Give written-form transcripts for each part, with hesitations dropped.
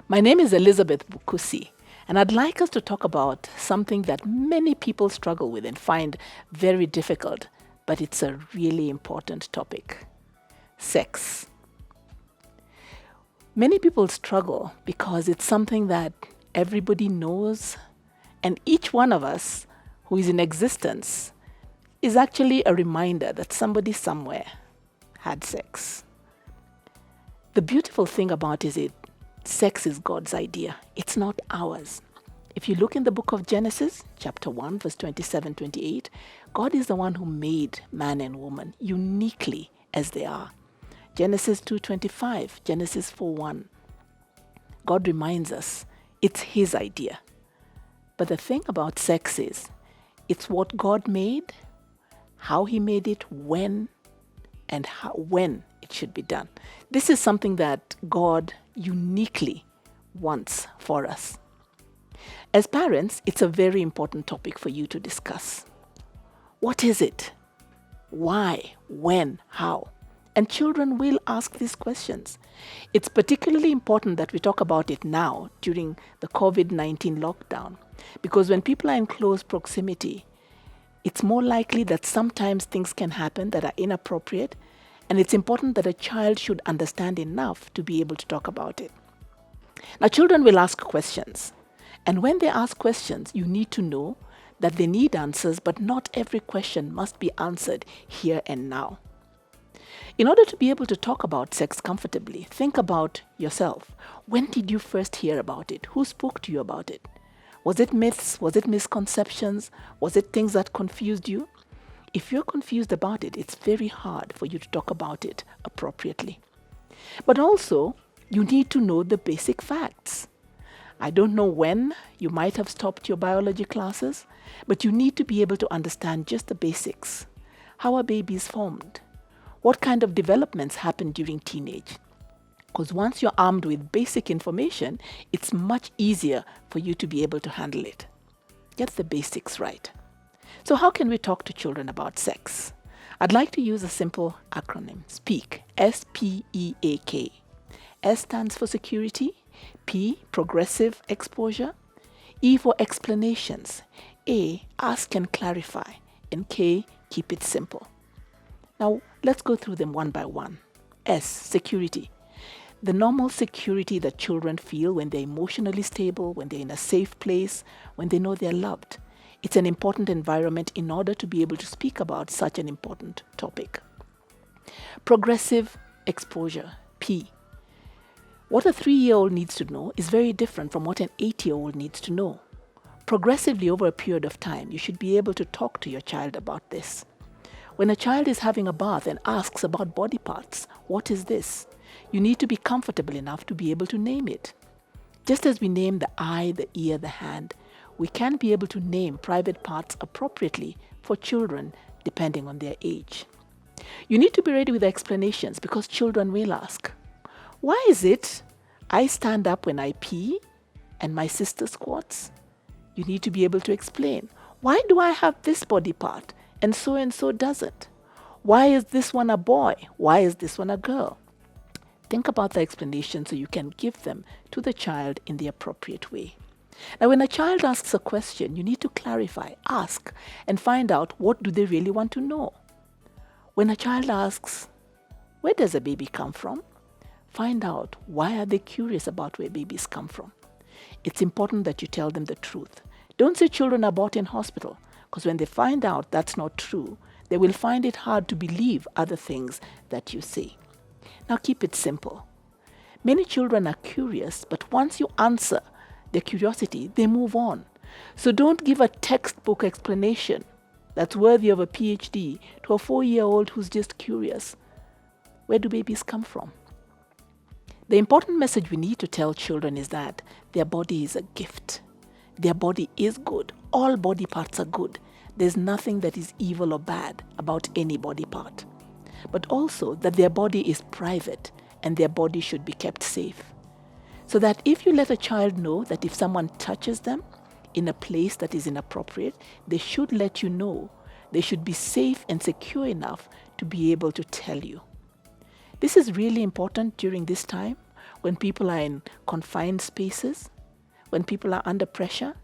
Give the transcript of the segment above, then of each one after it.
My name is Elizabeth Bukusi, and I'd like us to talk about something that many people struggle with and find very difficult, but it's a really important topic: sex. Many people struggle because it's something that everybody knows, and each one of us who is in existence is actually a reminder that somebody somewhere had sex. The beautiful thing about it is sex is God's idea. It's not ours. If you look in the book of Genesis, chapter 1, verse 27-28, God is the one who made man and woman uniquely as they are. Genesis 2:25, Genesis 4:1. God reminds us it's His idea. But the thing about sex is, it's what God made, how He made it, when it should be done. This is something that God uniquely wants for us. As parents, it's a very important topic for you to discuss. What is it? Why? When? How? And children will ask these questions. It's particularly important that we talk about it now during the COVID-19 lockdown, because when people are in close proximity, it's more likely that sometimes things can happen that are inappropriate, and it's important that a child should understand enough to be able to talk about it. Now, children will ask questions, and when they ask questions, you need to know that they need answers, but not every question must be answered here and now. In order to be able to talk about sex comfortably, think about yourself. When did you first hear about it? Who spoke to you about it? Was it myths? Was it misconceptions? Was it things that confused you? If you're confused about it, it's very hard for you to talk about it appropriately. But also, you need to know the basic facts. I don't know when you might have stopped your biology classes, but you need to be able to understand just the basics. How are babies formed? What kind of developments happen during teenage? Because once you're armed with basic information, it's much easier for you to be able to handle it. Get the basics right. So how can we talk to children about sex? I'd like to use a simple acronym: SPEAK, S-P-E-A-K. S stands for security, P, progressive exposure, E for explanations, A, ask and clarify, and K, keep it simple. Now, let's go through them one by one. S, security. The normal security that children feel when they're emotionally stable, when they're in a safe place, when they know they're loved. It's an important environment in order to be able to speak about such an important topic. Progressive exposure, P. What a 3-year-old needs to know is very different from what an 8-year-old needs to know. Progressively over a period of time, you should be able to talk to your child about this. When a child is having a bath and asks about body parts, what is this? You need to be comfortable enough to be able to name it. Just as we name the eye, the ear, the hand, we can be able to name private parts appropriately for children depending on their age. You need to be ready with explanations because children will ask, why is it I stand up when I pee and my sister squats? You need to be able to explain, why do I have this body part and so doesn't? Why is this one a boy? Why is this one a girl? Think about the explanation so you can give them to the child in the appropriate way. Now, when a child asks a question, you need to clarify, ask, and find out what do they really want to know. When a child asks, where does a baby come from? Find out, why are they curious about where babies come from? It's important that you tell them the truth. Don't say children are born in hospital, because when they find out that's not true, they will find it hard to believe other things that you say. Now keep it simple. Many children are curious, but once you answer their curiosity, they move on. So don't give a textbook explanation that's worthy of a PhD to a 4-year-old who's just curious. Where do babies come from? The important message we need to tell children is that their body is a gift. Their body is good. All body parts are good. There's nothing that is evil or bad about any body part. But also that their body is private and their body should be kept safe. So that if you let a child know that if someone touches them in a place that is inappropriate, they should let you know. They should be safe and secure enough to be able to tell you. This is really important during this time when people are in confined spaces, when people are under pressure,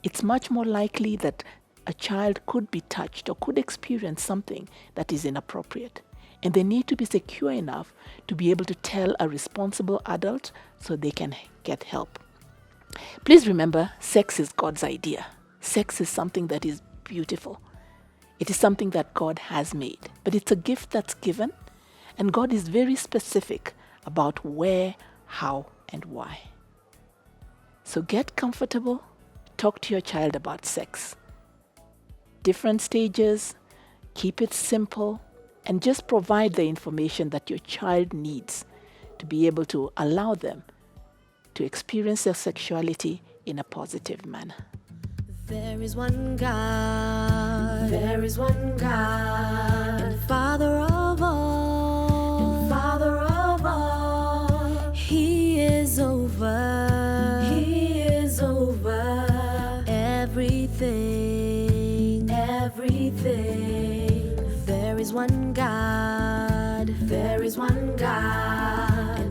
it's much more likely that a child could be touched or could experience something that is inappropriate. And they need to be secure enough to be able to tell a responsible adult so they can get help. Please remember, sex is God's idea. Sex is something that is beautiful. It is something that God has made, but it's a gift that's given, and God is very specific about where, how, and why. So get comfortable, talk to your child about sex. Different stages, keep it simple, and just provide the information that your child needs to be able to allow them to experience their sexuality in a positive manner. There is one God, there is one God, and Father of all, and Father of all. He is over everything, everything. There is one God, there is one God,